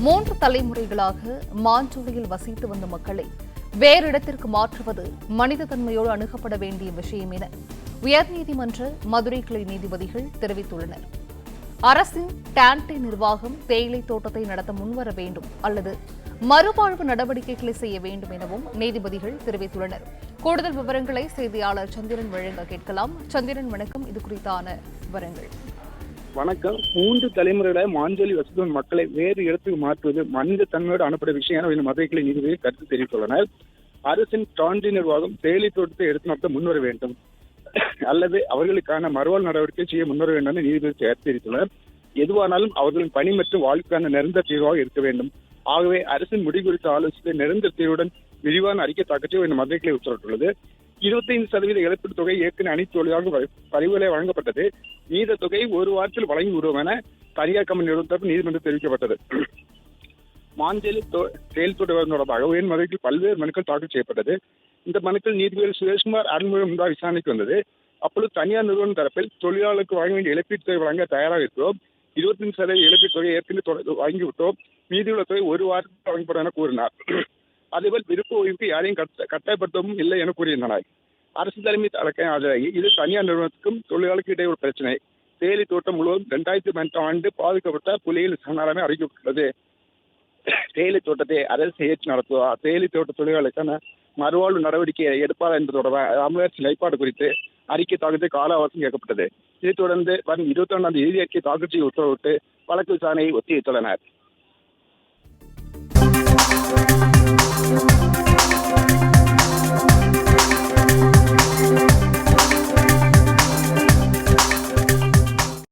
3 தலைமுறைகளாக மாஞ்சோலையில் வசித்து வந்த மக்களை வேறு இடத்திற்கு மாற்றுவது மனித தன்மையோடு அணுகப்பட வேண்டிய விஷயம் என உயர்நீதிமன்ற மதுரை கிளை நீதிபதிகள் தெரிவித்துள்ளனர். அரசின் டான்டே நிர்வாகம் தேயிலை தோட்டத்தை நடத்த முன்வர வேண்டும் அல்லது மறுவாழ்வு நடவடிக்கைகளை செய்ய வேண்டும் எனவும் நீதிபதிகள் தெரிவித்துள்ளனர். கூடுதல் விவரங்களை செய்தியாளர் சந்திரன் வழங்க கேட்கலாம். சந்திரன், வணக்கம். இது குறித்தான விவரங்கள். வணக்கம். 3 தலைமுறைகளை மாஞ்சோலி வசிக்கும் மக்களை வேறு இடத்துக்கு மாற்றுவது மனித தன்மையோடு அனுப்பப்பட்ட விஷயம் என மதுரை கிளை நீதிபதிகள் கருத்து தெரிவித்துள்ளனர். அரசின் டான்டே நிர்வாகம் தேயிலை தோட்டத்தை எடுத்து நடத்த முன்வர வேண்டும் அல்லது அவர்களுக்கான மறுவாழ்வு நடவடிக்கை செய்ய முன்வர வேண்டும் என நீதிபதி கருத்து தெரிவித்துள்ளனர். எதுவானாலும் அவர்களின் பணி மற்றும் வாழ்க்கைக்கான நிரந்தர தீர்வாக இருக்க வேண்டும். ஆகவே அரசின் முடிவு குறித்த ஆலோசனை நிரந்தர தீர்வுடன் விரிவான அறிக்கை தாக்கச்சோ என மதுரை கிளை உத்தரவிட்டுள்ளது. 25% இழப்பீட்டு தொகை ஏற்கனவே அனைத்து தொழிலாளர்கள் பரிவுகளை வழங்கப்பட்டது. மீத தொகை ஒரு வாரத்தில் வழங்கி விடுவோம் என தனியார் கம்பெனி நிறுவனத்திற்கு நீதிமன்றம் தெரிவிக்கப்பட்டது. மாஞ்சோலி செயல் தொடர்பாக உயர்நீதிமன்றத்தில் பல்வேறு மனுக்கள் தாக்கல் செய்யப்பட்டது. இந்த மனுக்கள் நீதிபதி சுரேஷ்குமார் அருண்முகம் முன்பாக விசாரணைக்கு வந்தது. அப்பொழுது தனியார் நிறுவனம் தரப்பில் தொழிலாளருக்கு வழங்க வேண்டிய இழப்பீட்டு தொகை வழங்க தயாராக இருக்கிறோம். 25% இழப்பீட்டு தொகை ஏற்கனவே வாங்கிவிட்டோம். மீதியுள்ள தொகை ஒரு வாரத்தில் வழங்கப்படும் என கூறினார். அதேபோல் விருப்ப ஓய்வுக்கு யாரையும் கட்டாயப்படுத்தவும் இல்லை என கூறியிருந்தனர். அரசு தலைமை ஆஜராகி இது தனியார் நிறுவனத்துக்கும் தொழிலாளருக்கு இடையே ஒரு பிரச்சனை. தேயிலை தோட்டம் முழுவதும் 2018 ஆண்டு பாதுகாக்கப்பட்ட புலிகள் சரணாலயம் அறிவிக்கப்பட்டுள்ளது. தேயிலை தோட்டத்தை அரசு ஏற்று நடத்துவதா, தேயிலை தோட்ட தொழிலாளருக்கான மறுவாழ்வு நடவடிக்கை எடுப்பாரா என்பது தொடர்பாக தமிழக நிலைப்பாடு குறித்து அறிக்கை தாக்கல் கால அவகாசம் கேட்கப்பட்டது. இதைத் தொடர்ந்து வரும் 22ஆம் தேதி அறிக்கை தாக்கல் செய்ய உத்தரவிட்டு வழக்கு விசாரணையை ஒத்திவைத்துள்ளனர்.